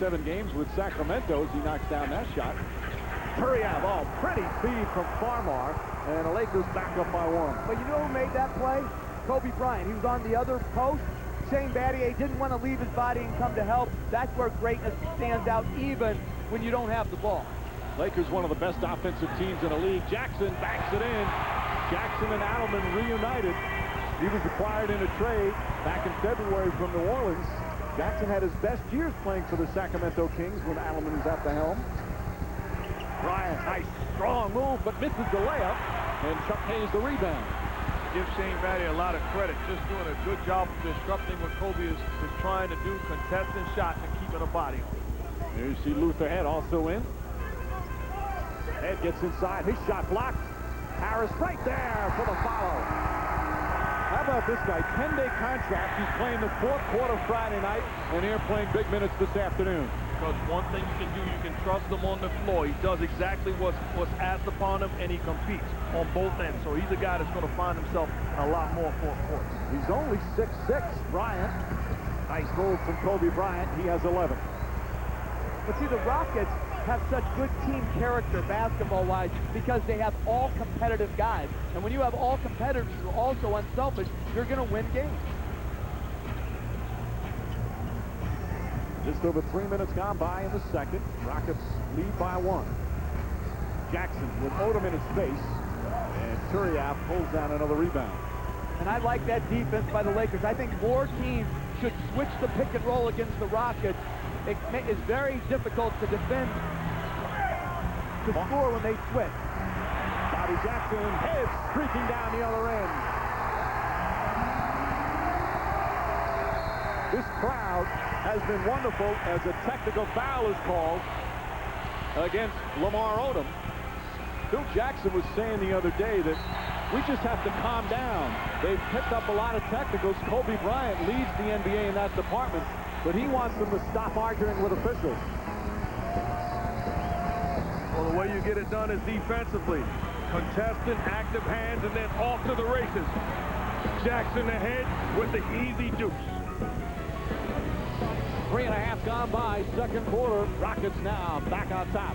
7 games with Sacramento as he knocks down that shot. Turiaf, oh, pretty feed from Farmar, and the Lakers back up by 1. But you know who made that play? Kobe Bryant. He was on the other post. Shane Battier didn't want to leave his body and come to help. That's where greatness stands out, even when you don't have the ball. Lakers, one of the best offensive teams in the league. Jackson backs it in. Jackson and Adelman reunited. He was acquired in a trade back in February from New Orleans. Jackson had his best years playing for the Sacramento Kings when Adelman was at the helm. Bryant, nice, strong move, but misses the layup, and Chuck Hayes the rebound. Give Shane Battier a lot of credit, just doing a good job of disrupting what Kobe is trying to do, contesting shots and keeping a body on it. There you see Luther Head also in. Head gets inside, his shot blocked. Harris right there for the follow. How about this guy? 10-day contract. He's playing the 4th quarter Friday night, and here playing big minutes this afternoon. Because one thing you can do, you can trust him on the floor. He does exactly what's asked upon him, and he competes on both ends. So he's a guy that's going to find himself in a lot more 4th quarters. He's only 6'6", Bryant. Nice move from Kobe Bryant. He has 11. But see, the Rockets have such good team character basketball-wise because they have all competitive guys. And when you have all competitors who are also unselfish, you're going to win games. Just over 3 minutes gone by in the second. Rockets lead by 1. Jackson with Odom in his face, and Turiaf pulls down another rebound. And I like that defense by the Lakers. I think more teams should switch the pick and roll against the Rockets. It is very difficult to defend, to score when they switch. Bobby Jackson heads streaking down the other end. This crowd has been wonderful as a technical foul is called against Lamar Odom. Phil Jackson was saying the other day that we just have to calm down. They've picked up a lot of technicals. Kobe Bryant leads the NBA in that department, but he wants them to stop arguing with officials. Well, the way you get it done is defensively. Contestant, active hands, and then off to the races. Jackson ahead with the easy deuce. 3.5 gone by, second quarter. Rockets now back on top.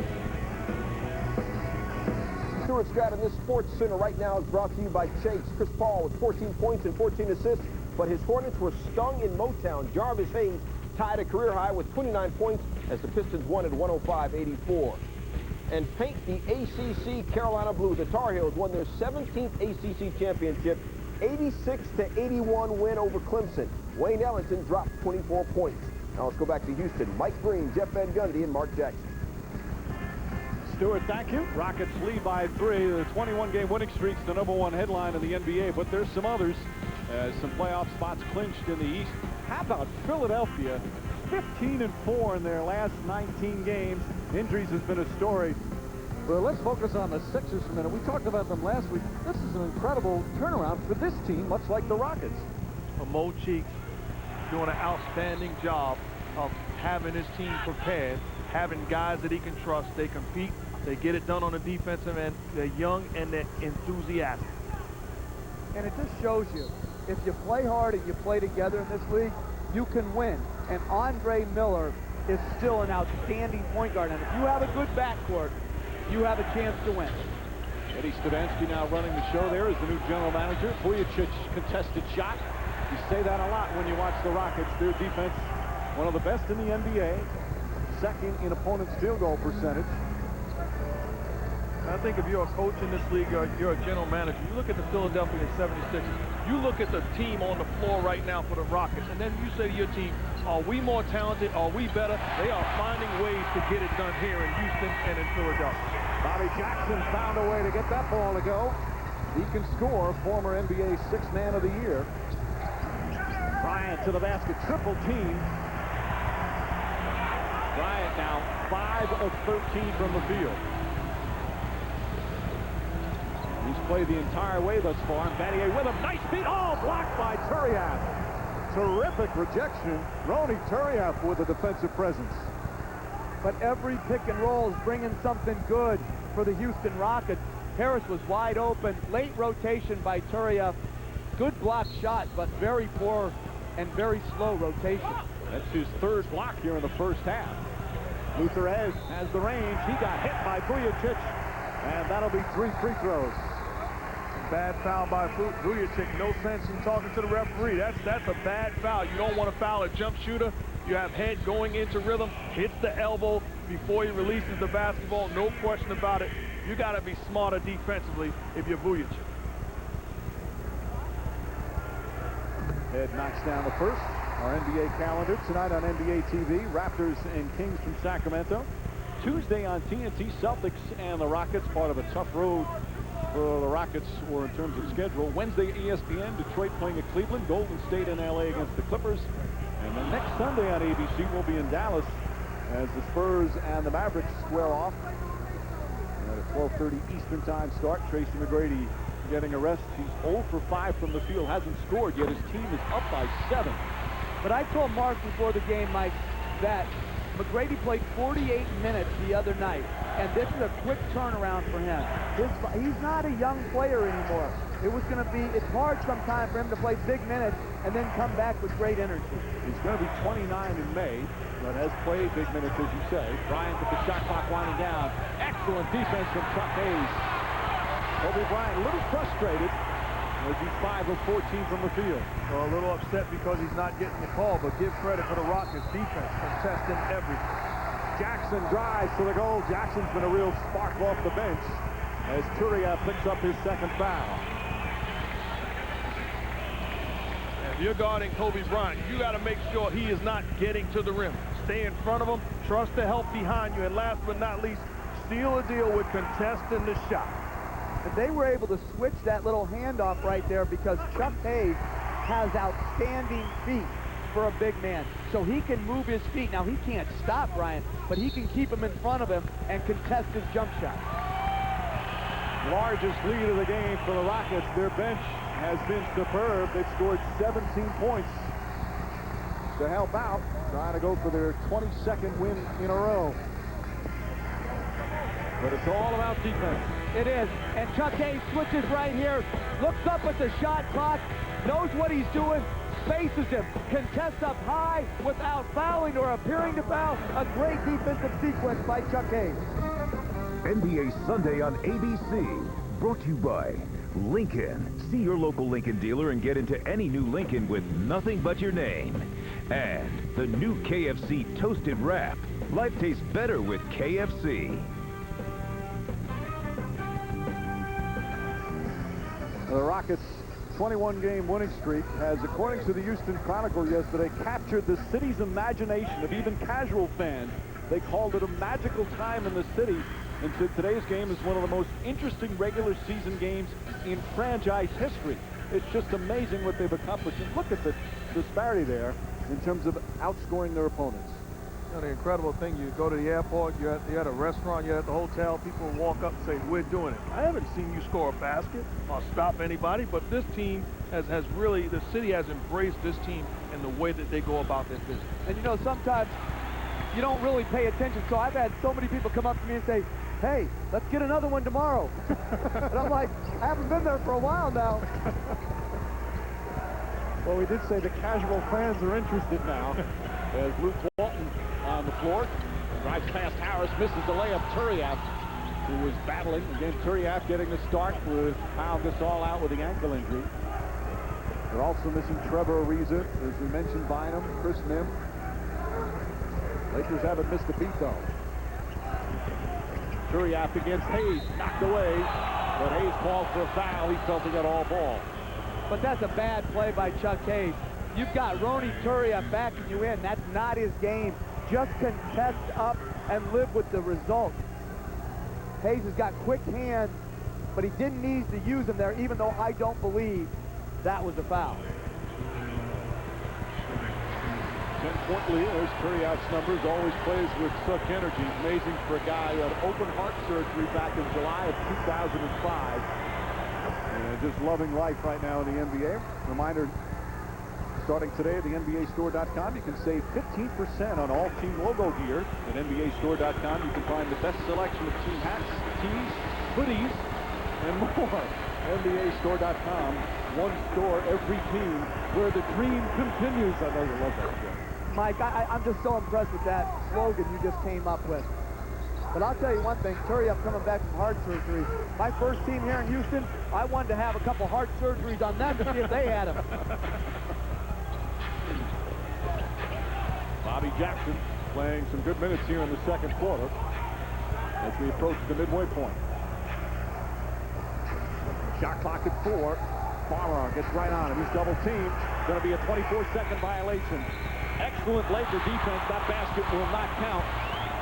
Stuart Stratton, this Sports Center right now is brought to you by Chase. Chris Paul with 14 points and 14 assists, but his Hornets were stung in Motown. Jarvis Hayes tied a career high with 29 points as the Pistons won at 105-84. And paint the ACC Carolina Blue. The Tar Heels won their 17th ACC championship, 86-81 win over Clemson. Wayne Ellington dropped 24 points. Now let's go back to Houston. Mike Green, Jeff Van Gundy, and Mark Jackson. Stuart, thank you. Rockets lead by 3. The 21-game winning streak's the #1 headline in the NBA, but there's some others. Some playoff spots clinched in the East. How about Philadelphia? 15-4 in their last 19 games. Injuries has been a story. Well, let's focus on the Sixers for a minute. We talked about them last week. This is an incredible turnaround for this team, much like the Rockets. Mo Cheeks doing an outstanding job of having his team prepared, having guys that he can trust. They compete. They get it done on the defensive end. They're young and they're enthusiastic. And it just shows you, if you play hard and you play together in this league, you can win. And Andre Miller is still an outstanding point guard. And if you have a good backcourt, you have a chance to win. Eddie Stavansky now running the show there as the new general manager. Vujacic contested shot. You say that a lot when you watch the Rockets. Their defense, one of the best in the NBA. Second in opponent's field goal percentage. I think if you're a coach in this league, or you're a general manager, you look at the Philadelphia 76ers, you look at the team on the floor right now for the Rockets, and then you say to your team, are we more talented? Are we better? They are finding ways to get it done here in Houston and in Philadelphia. Bobby Jackson found a way to get that ball to go. He can score, former NBA 6th man of the year. Bryant to the basket, triple team. Bryant now 5 of 13 from the field. He's played the entire way thus far. Battier with a nice beat. Oh, blocked by Turiaf. Terrific rejection. Ronny Turiaf with a defensive presence. But every pick and roll is bringing something good for the Houston Rockets. Harris was wide open. Late rotation by Turiaf. Good block shot, but very poor and very slow rotation. That's his 3rd block here in the first half. Luther has the range. He got hit by Vujacic, and that'll be 3 free throws. Bad foul by Vujacic. No sense in talking to the referee. That's a bad foul. You don't want to foul a jump shooter. You have head going into rhythm, hits the elbow before he releases the basketball. No question about it. You got to be smarter defensively if you're Vujacic. Head knocks down the first. Our NBA calendar tonight on NBA TV. Raptors and Kings from Sacramento. Tuesday on TNT, Celtics and the Rockets, part of a tough road for the Rockets, or in terms of schedule. Wednesday, ESPN, Detroit playing at Cleveland, Golden State in LA against the Clippers. And then next Sunday on ABC, we'll be in Dallas as the Spurs and the Mavericks square off. At a 12:30 Eastern time start, Tracy McGrady getting a rest. He's 0 for 5 from the field, hasn't scored yet. His team is up by 7. But I told Mark before the game, Mike, that McGrady played 48 minutes the other night, and this is a quick turnaround for him. He's not a young player anymore. It's hard sometimes for him to play big minutes and then come back with great energy. He's going to be 29 in May, but has played big minutes, as you say. Bryant with the shot clock winding down. Excellent defense from Chuck Hayes. Kobe Bryant a little frustrated as he's 5 of 14 from the field. Well, a little upset because he's not getting the call, but give credit for the Rockets defense, contesting everything. Jackson drives to the goal. Jackson's been a real spark off the bench as Turiaf picks up his second foul. If you're guarding Kobe Bryant, you got to make sure he is not getting to the rim. Stay in front of him, trust the help behind you, and last but not least, seal a deal with contesting the shot. And they were able to switch that little handoff right there because Chuck Hayes has outstanding feet for a big man. So he can move his feet. Now, he can't stop Bryant, but he can keep him in front of him and contest his jump shot. Largest lead of the game for the Rockets. Their bench has been superb. They've scored 17 points to help out, trying to go for their 22nd win in a row. But it's all about defense. It is. And Chuck Hayes switches right here, looks up at the shot clock, knows what he's doing, faces him, contests up high without fouling or appearing to foul. A great defensive sequence by Chuck Hayes. NBA Sunday on ABC. Brought to you by Lincoln. See your local Lincoln dealer and get into any new Lincoln with nothing but your name. And the new KFC Toasted Wrap. Life tastes better with KFC. The Rockets' 21-game winning streak has, according to the Houston Chronicle yesterday, captured the city's imagination of even casual fans. They called it a magical time in the city, and said today's game is one of the most interesting regular season games in franchise history. It's just amazing what they've accomplished. And look at the disparity there in terms of outscoring their opponents. You know, the incredible thing, you go to the airport, you're at a restaurant, you're at the hotel, people walk up and say, we're doing it. I haven't seen you score a basket or stop anybody, but this team has really, the city has embraced this team in the way that they go about their business. And you know, sometimes you don't really pay attention, so I've had so many people come up to me and say, hey, let's get another one tomorrow. And I'm like, I haven't been there for a while now. Well, we did say the casual fans are interested now as Luke Walton on the floor. Drives past Harris, misses the layup. Turiaf, who was battling. Again, Turiaf getting the start with Pau Gasol out with the ankle injury. They're also missing Trevor Ariza, as we mentioned, Bynum, Chris Mihm. Lakers haven't missed a beat, though. Turiaf against Hayes, knocked away, but Hayes called for a foul. He felt he got all ball. But that's a bad play by Chuck Hayes. You've got Ronny Turiaf backing you in. That's not his game. Just contest up and live with the result. Hayes has got quick hands, but he didn't need to use them there, even though I don't believe that was a foul. 10-point lead. There's Turiaf's numbers. Always plays with such energy. Amazing for a guy who had open heart surgery back in July of 2005. And just loving life right now in the NBA. Reminder, starting today at the NBAstore.com, you can save 15% on all team logo gear. At NBAstore.com, you can find the best selection of team hats, tees, hoodies, and more. NBAstore.com, one store, every team, where the dream continues. I know you love that, Joe. Mike, I'm just so impressed with that slogan you just came up with. But I'll tell you one thing, Turiaf coming back from heart surgery. My first team here in Houston, I wanted to have a couple heart surgeries on them to see if they had them. Bobby Jackson playing some good minutes here in the second quarter as we approach the midway point. Shot clock at 4. Farmer gets right on him. He's double teamed. Going to be a 24-second violation. Excellent Laker defense. That basket will not count.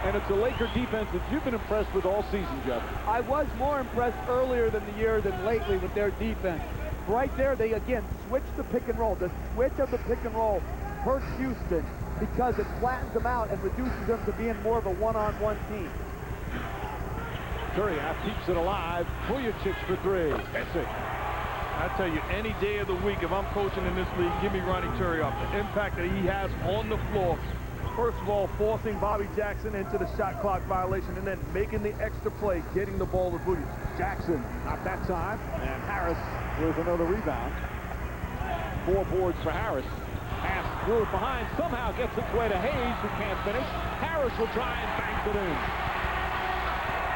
And it's a Laker defense that you've been impressed with all season, Jeff. I was more impressed earlier than the year than lately with their defense. Right there, they again switched the pick and roll. The switch of the pick and roll hurts Houston because it flattens them out and reduces them to being more of a one-on-one team. Turiaf keeps it alive. Vujacic for 3. Missing. I tell you, any day of the week, if I'm coaching in this league, give me Ronny Turiaf. The impact that he has on the floor. First of all, forcing Bobby Jackson into the shot clock violation and then making the extra play, getting the ball to Vujacic. Jackson, not that time. And Harris with another rebound. 4 boards for Harris. Pass through it behind. Somehow gets its way to Hayes, who can't finish. Harris will try and bank it in.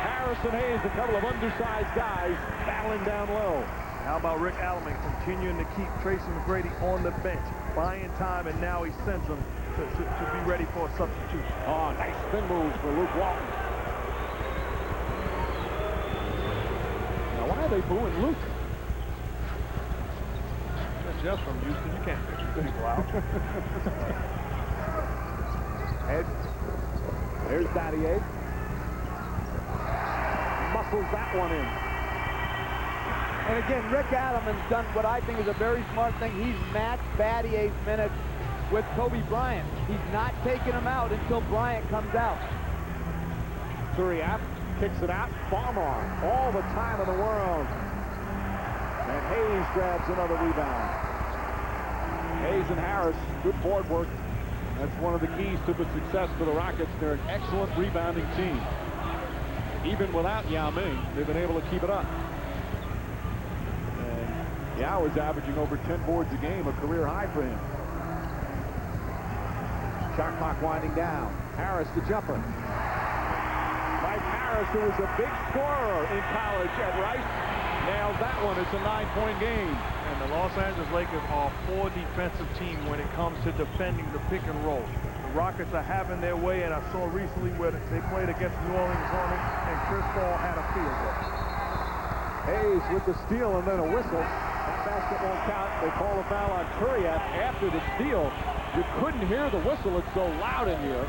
Harris and Hayes, a couple of undersized guys, battling down low. How about Rick Alleman continuing to keep Tracy McGrady on the bench, buying time, and now he sends him to be ready for a substitution. Oh, nice spin move for Luke Walton. Now, why are they booing Luke? That's just from Houston. You can't fix people out. Head. There's Battier. Muscles that one in. And again, Rick Alleman's done what I think is a very smart thing. He's matched Battier's minutes with Kobe Bryant. He's not taking him out until Bryant comes out. Turiaf kicks it out. Farmer, all the time in the world. And Hayes grabs another rebound. Hayes and Harris, good board work. That's one of the keys to the success for the Rockets. They're an excellent rebounding team. Even without Yao Ming, they've been able to keep it up. And Yao is averaging over 10 boards a game, a career high for him. Shot clock winding down. Harris the jumper. Mike Harris, who was a big scorer in college at Rice, nails that one. It's a 9-point game. And the Los Angeles Lakers are a poor defensive team when it comes to defending the pick and roll. The Rockets are having their way, and I saw recently where they played against New Orleans Hornets, and Chris Paul had a field goal. Hayes with the steal and then a whistle. That basket won't count. They call a foul on Turiaf after the steal. You couldn't hear the whistle. It's so loud in here.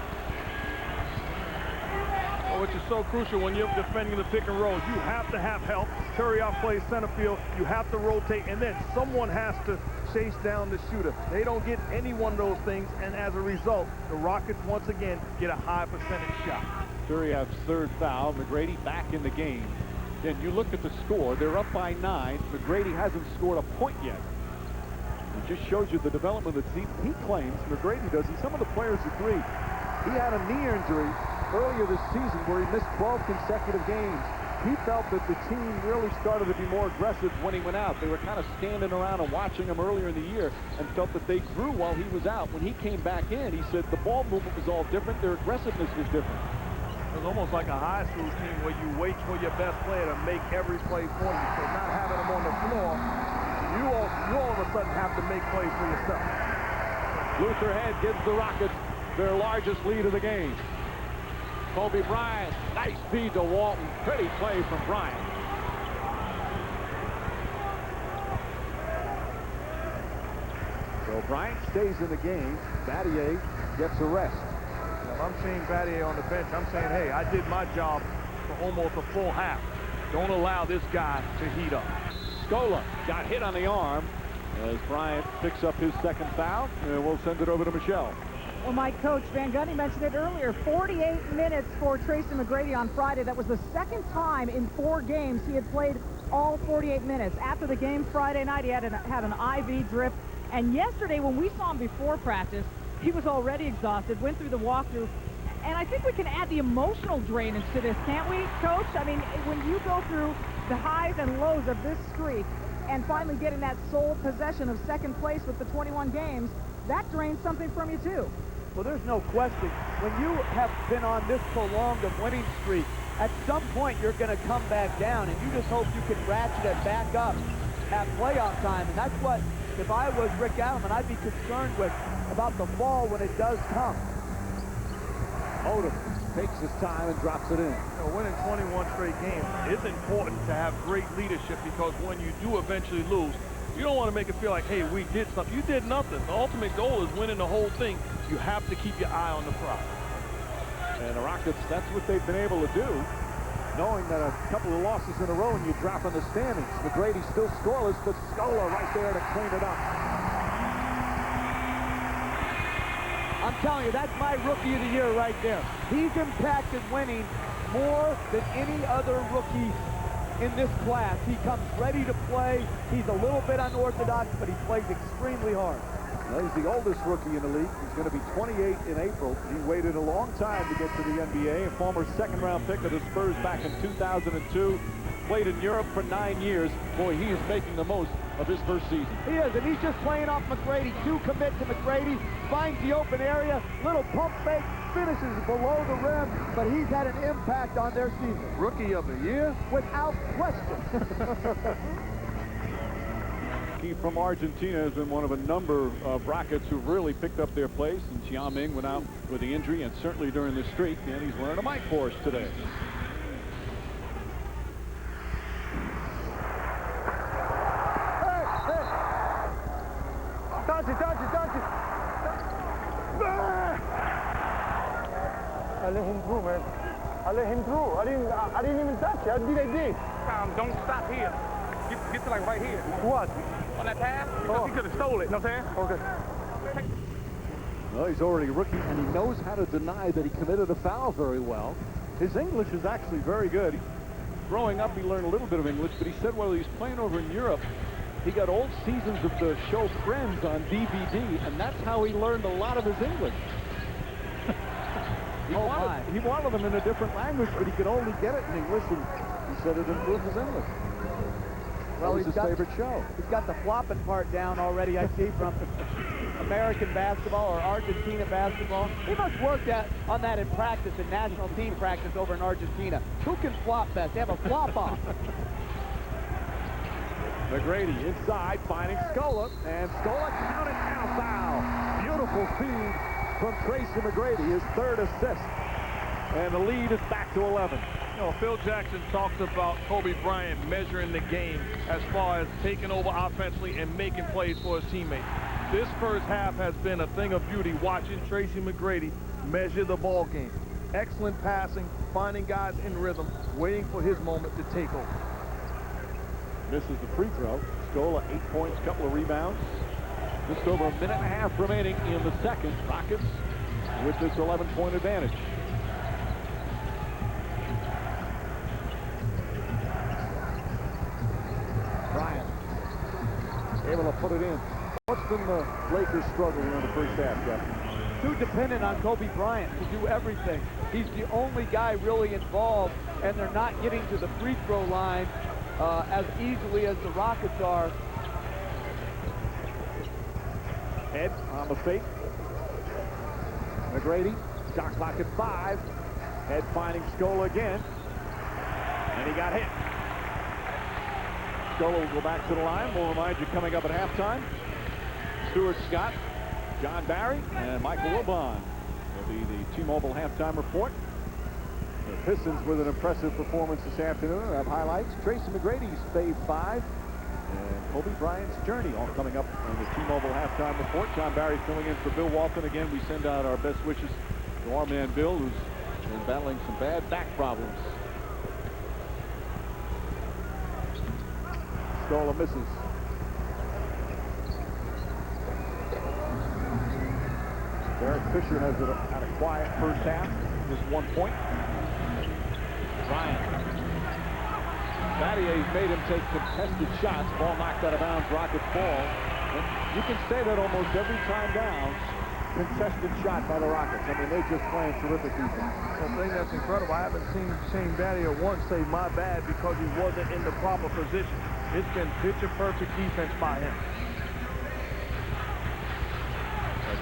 Which is so crucial when you're defending the pick and roll. You have to have help. Turiaf plays center field. You have to rotate, and then someone has to chase down the shooter. They don't get any one of those things, and as a result, the Rockets once again get a high percentage shot. Turiaf's third foul. McGrady back in the game. And you look at the score. They're up by 9. McGrady hasn't scored a point yet. It just shows you the development that he claims, McGrady does, and some of the players agree. He had a knee injury earlier this season where he missed 12 consecutive games. He felt that the team really started to be more aggressive when he went out. They were kind of standing around and watching him earlier in the year and felt that they grew while he was out. When he came back in, he said the ball movement was all different. Their aggressiveness was different. It was almost like a high school team where you wait for your best player to make every play for you. So not having him on the floor, you all of a sudden have to make plays for yourself. Luther Head gives the Rockets their largest lead of the game. Kobe Bryant, nice feed to Walton. Pretty play from Bryant. So Bryant stays in the game. Battier gets a rest. If I'm seeing Battier on the bench, I'm saying, hey, I did my job for almost a full half. Don't allow this guy to heat up. Scola got hit on the arm as Bryant picks up his second foul, and we'll send it over to Michelle. Well, my coach, Van Gundy, mentioned it earlier, 48 minutes for Tracy McGrady on Friday. That was the second time in 4 games he had played all 48 minutes. After the game Friday night, he had an IV drip. And yesterday, when we saw him before practice, he was already exhausted, went through the walkthrough. And I think we can add the emotional drainage to this, can't we, Coach? I mean, when you go through the highs and lows of this streak and finally getting that sole possession of second place with the 21 games, that drains something from you, too. Well, there's no question. When you have been on this prolonged of winning streak, at some point you're going to come back down, and you just hope you can ratchet it back up at playoff time. And that's what, if I was Rick Adelman, I'd be concerned with about the fall when it does come. Odom takes his time and drops it in. You know, winning 21 straight games is important to have great leadership, because when you do eventually lose, you don't want to make it feel like, hey, we did something. You did nothing. The ultimate goal is winning the whole thing. You have to keep your eye on the prize. And the Rockets, that's what they've been able to do, knowing that a couple of losses in a row and you drop in the standings. McGrady still scoreless, but Scola right there to clean it up. I'm telling you, that's my rookie of the year right there. He's impacted winning more than any other rookie in this class. He comes ready to play. He's a little bit unorthodox, but he plays extremely hard. Well, he's the oldest rookie in the league. He's going to be 28 in April. He waited a long time to get to the NBA. A former second-round pick of the Spurs back in 2002. Played in Europe for 9 years. Boy, he is making the most of his first season. He is, and he's just playing off McGrady. 2 commit to McGrady, finds the open area, little pump fake, finishes below the rim, but he's had an impact on their season. Rookie of the year? Without question. He from Argentina has been one of a number of Rockets who've really picked up their place, and Chia Ming went out with the injury, and certainly during this streak, and he's wearing a mic for us today. Touch it. I let him through, man. I let him through. I didn't even touch it. I did. Don't stop here. Get to like right here. What? On that pass, because he could have stole it. You know what I'm saying? Okay. Well, he's already a rookie, and he knows how to deny that he committed a foul very well. His English is actually very good. Growing up, he learned a little bit of English, but he said while he was playing over in Europe, he got old seasons of the show Friends on DVD, and that's how he learned a lot of his English. He wanted them in a different language, but he could only get it in English, and he said it improved his English. Well, that was his favorite show. He's got the flopping part down already, I see, from American basketball or Argentina basketball. He must work on that in practice, in national team practice over in Argentina. Who can flop best? They have a flop-off. McGrady inside, finding Scola, and Scola counted now, foul. Beautiful feed from Tracy McGrady, his 3rd assist. And the lead is back to 11. You know, Phil Jackson talks about Kobe Bryant measuring the game as far as taking over offensively and making plays for his teammates. This first half has been a thing of beauty watching Tracy McGrady measure the ball game. Excellent passing, finding guys in rhythm, waiting for his moment to take over. Misses the free throw. Scola, 8 points, couple of rebounds. Just over a minute and a half remaining in the second. Rockets with this 11-point advantage. Bryant able to put it in. What's been the Lakers' struggle in the first half, Jeff? Too dependent on Kobe Bryant to do everything. He's the only guy really involved, and they're not getting to the free throw line as easily as the Rockets are. Head on the fake. McGrady, shot clock at 5. Head finding Scola again. And he got hit. Scola will go back to the line. We'll remind you coming up at halftime. Stuart Scott, John Barry, and Michael Wilbon will be the T-Mobile halftime report. The Pistons with an impressive performance this afternoon. I have highlights. Tracy McGrady's fave 5. And Kobe Bryant's journey all coming up on the T-Mobile halftime report. John Barry filling in for Bill Walton. Again, we send out our best wishes to our man Bill, who's been battling some bad back problems. Scola misses. Derek Fisher has had a quiet first half. Just 1 point. Bryant. Battier's made him take contested shots. Ball knocked out of bounds. Rockets ball. And you can say that almost every time down. Contested shot by the Rockets. I mean, they're just playing terrific defense. The thing that's incredible, I haven't seen Shane Battier once say my bad because he wasn't in the proper position. It's been picture-perfect defense by him.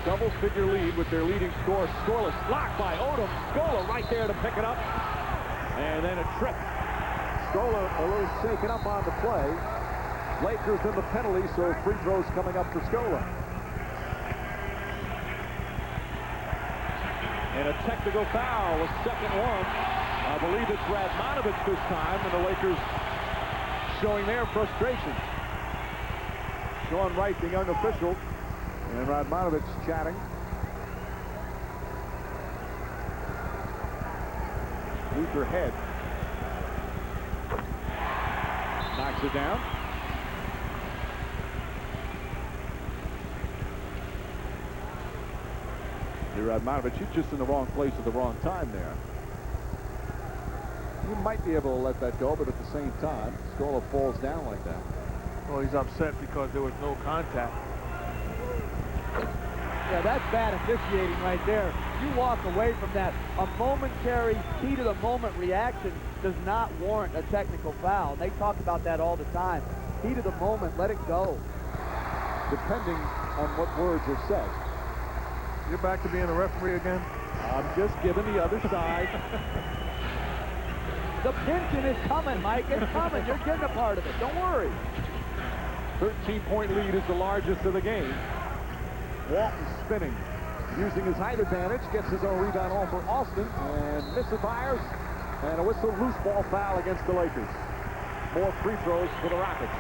double-figure lead with their leading scorer, scoreless. Blocked by Odom. Scola right there to pick it up. And then a trip. Scola a little shaken up on the play. Lakers in the penalty, so free throws coming up for Scola. And a technical foul, a second one. I believe it's Radmanovich this time, and the Lakers showing their frustration. Sean Wright, the young official, and Radmanovich chatting. Luther Head knocks it down. Radmanovich, he's just in the wrong place at the wrong time there. You might be able to let that go, but at the same time, Scola falls down like that. Well, he's upset because there was no contact. Yeah, that's bad officiating right there. You walk away from that. A momentary, heat-of-the-moment reaction does not warrant a technical foul. They talk about that all the time. Heat of the moment, let it go. Depending on what words are said. You're back to being a referee again? I'm just giving the other side. The pinching is coming, Mike. It's coming. You're getting a part of it. Don't worry. 13-point lead is the largest of the game. Walton spinning, using his height advantage, gets his own rebound home for Austin, and misfires, and a whistle, loose ball foul against the Lakers. More free throws for the Rockets.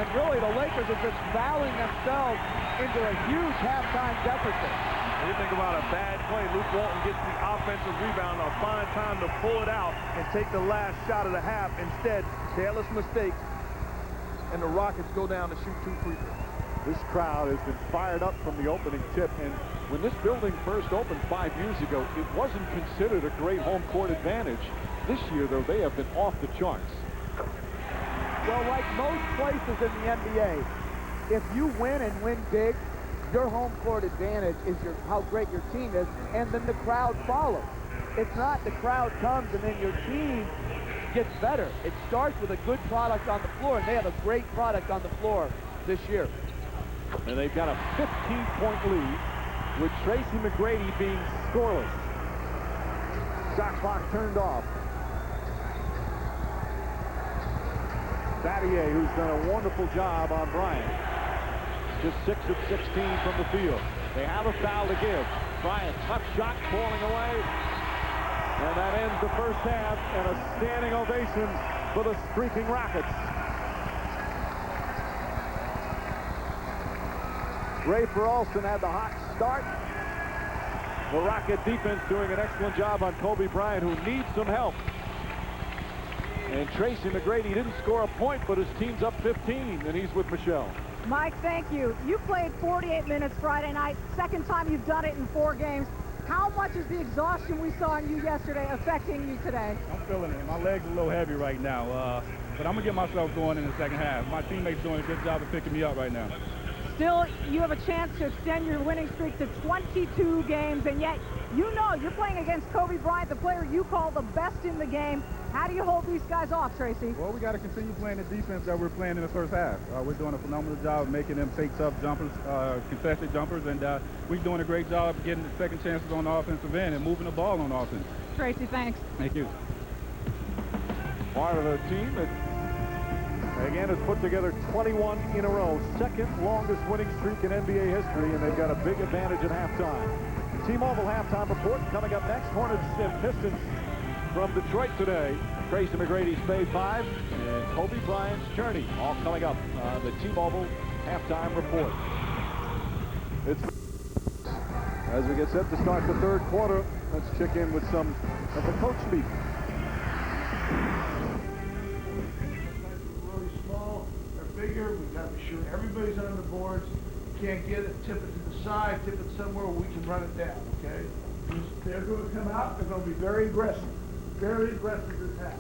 And really, the Lakers are just fouling themselves into a huge halftime deficit. When you think about a bad play, Luke Walton gets the offensive rebound, a fine time to pull it out and take the last shot of the half. Instead, careless mistakes, and the Rockets go down to shoot 2 free throws. This crowd has been fired up from the opening tip, and when this building first opened 5 years ago, it wasn't considered a great home court advantage. This year, though, they have been off the charts. Well, like most places in the NBA, if you win and win big, your home court advantage is how great your team is, and then the crowd follows. It's not the crowd comes and then your team gets better. It starts with a good product on the floor, and they have a great product on the floor this year. And they've got a 15-point lead with Tracy McGrady being scoreless. Shot clock turned off. Battier, who's done a wonderful job on Bryant. Just 6 of 16 from the field. They have a foul to give. Bryant, tough shot, falling away. And that ends the first half, and a standing ovation for the streaking Rockets. Ray Peralston had the hot start. The Rocket defense doing an excellent job on Kobe Bryant, who needs some help. And Tracy McGrady didn't score a point, but his team's up 15, and he's with Michelle. Mike, thank you. You played 48 minutes Friday night. Second time you've done it in 4 games. How much is the exhaustion we saw in you yesterday affecting you today? I'm feeling it. My legs are a little heavy right now, but I'm going to get myself going in the second half. My teammates doing a good job of picking me up right now. Still, you have a chance to extend your winning streak to 22 games, and yet you know you're playing against Kobe Bryant, the player you call the best in the game. How do you hold these guys off, Tracy? Well, we got to continue playing the defense that we're playing in the first half. We're doing a phenomenal job of making them take tough jumpers, contested jumpers, and we're doing a great job of getting the second chances on the offensive end and moving the ball on offense. Tracy, thanks. Thank you. Part of a team that, again, has put together 21 in a row. Second longest winning streak in NBA history, and they've got a big advantage at halftime. T-Mobile halftime report coming up next. Hornets and Pistons from Detroit today. Tracy McGrady's Fade 5 and Kobe Bryant's journey, all coming up on the T-Mobile halftime report. As we get set to start the third quarter, let's check in with some of the coach speak. Really small or bigger, we got to be sure everybody's on the boards. You can't get it, tip it to the side, tip it somewhere where we can run it down, okay? They're going to come out, they're going to be very aggressive this half.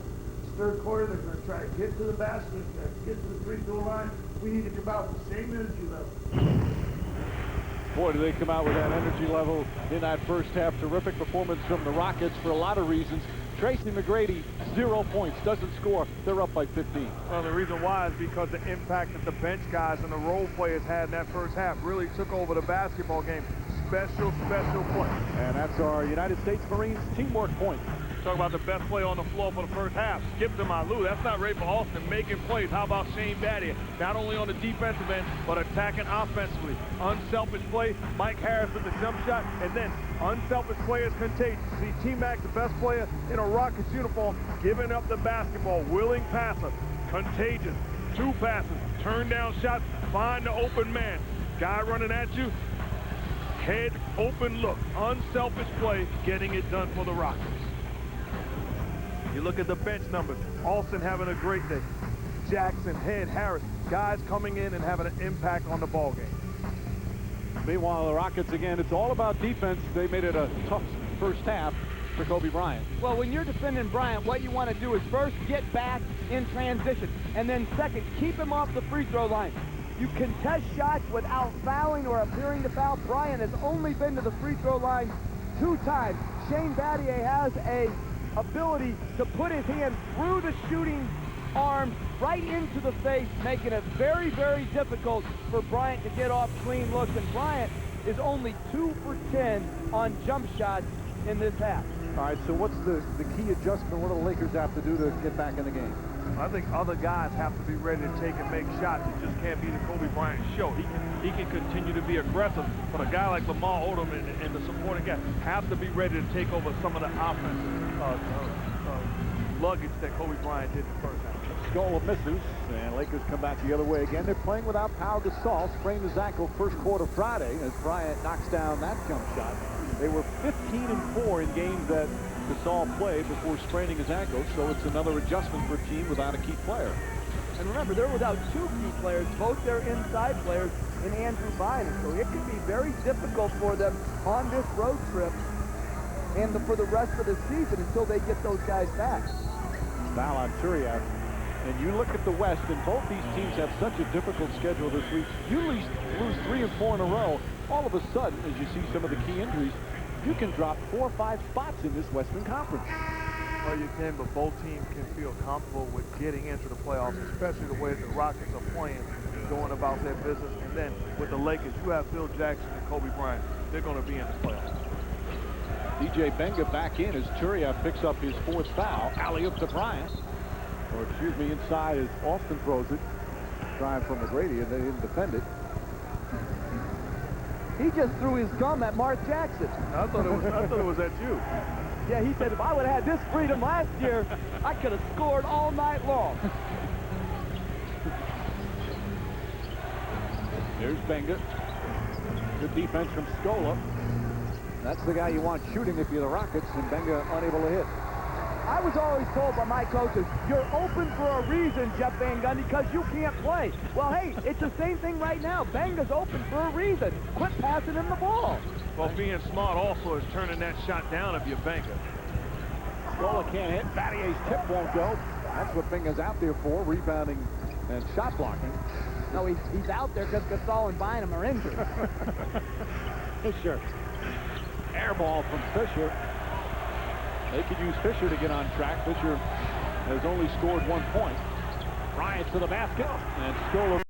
Third quarter, they're going to try to get to the basket, get to the free throw line. We need to come out with the same energy level. Boy, do they come out with that energy level in that first half. Terrific performance from the Rockets for a lot of reasons. Tracy McGrady, 0 points, doesn't score. They're up by 15. Well, the reason why is because the impact that the bench guys and the role players had in that first half really took over the basketball game. special, special play. And that's our United States Marines teamwork point. Talk about the best play on the floor for the first half. Skip to Malu. That's not Ray Austin making plays. How about Shane Battier? Not only on the defensive end, but attacking offensively. Unselfish play. Mike Harris with the jump shot. And then unselfish play is contagious. See T-Mac, the best player in a Rockets uniform, giving up the basketball. Willing passer. Contagious. 2 passes. Turn down shots. Find the open man. Guy running at you. Head open look. Unselfish play. Getting it done for the Rockets. You look at the bench numbers. Alston having a great day. Jackson, Head, Harris, guys coming in and having an impact on the ball game. Meanwhile, the Rockets, again, it's all about defense. They made it a tough first half for Kobe Bryant. Well, when you're defending Bryant, what you want to do is first get back in transition, and then second, keep him off the free throw line. You contest shots without fouling or appearing to foul. Bryant has only been to the free throw line 2 times. Shane Battier has a ability to put his hand through the shooting arm right into the face, making it very, very difficult for Bryant to get off clean looks. And Bryant is only 2 for 10 on jump shots in this half. All right, so what's the key adjustment? What do the Lakers have to do to get back in the game? I think other guys have to be ready to take and make shots. It just can't be the Kobe Bryant show. He can continue to be aggressive, but a guy like Lamar Odom and the supporting guys have to be ready to take over some of the offensive luggage that Kobe Bryant did in the first half. Scola misses, and Lakers come back the other way again. They're playing without Pau Gasol. Sprained his ankle first quarter Friday as Bryant knocks down that jump shot. They were 15-4 in games that Gasol played before spraining his ankle, so it's another adjustment for a team without a key player. And remember, they're without 2 key players, both their inside players, in Andrew Bynum. So it could be very difficult for them on this road trip and for the rest of the season until they get those guys back. Foul on Turiaf. And you look at the West, and both these teams have such a difficult schedule this week. You lose 3 and 4 in a row. All of a sudden, as you see some of the key injuries, you can drop 4 or 5 spots in this Western Conference. Well, you can, but both teams can feel comfortable with getting into the playoffs, especially the way the Rockets are playing, going about their business. And then with the Lakers, you have Phil Jackson and Kobe Bryant. They're going to be in the playoffs. DJ Benga back in as Turiaf picks up his 4th foul. Alley-oop to Bryant. Or excuse me, inside as Austin throws it. Trying from McGrady, and they didn't defend it. He just threw his gum at Mark Jackson. I thought it was at you. Yeah, he said, if I would have had this freedom last year, I could have scored all night long. Here's Benga. Good defense from Scola. That's the guy you want shooting if you're the Rockets, and Benga unable to hit. I was always told by my coaches, you're open for a reason, Jeff Van Gundy, because you can't play. Well, hey, it's the same thing right now. Benga's open for a reason. Quit passing him the ball. Well, being smart also is turning that shot down if you're Benga. Scola can't hit. Battier's tip won't go. That's what Benga's out there for, rebounding and shot blocking. No, he's out there because Gasol and Bynum are injured. Fisher. Air ball from Fisher. They could use Fisher to get on track. Fisher has only scored 1 point. Bryant to the basket, and Scola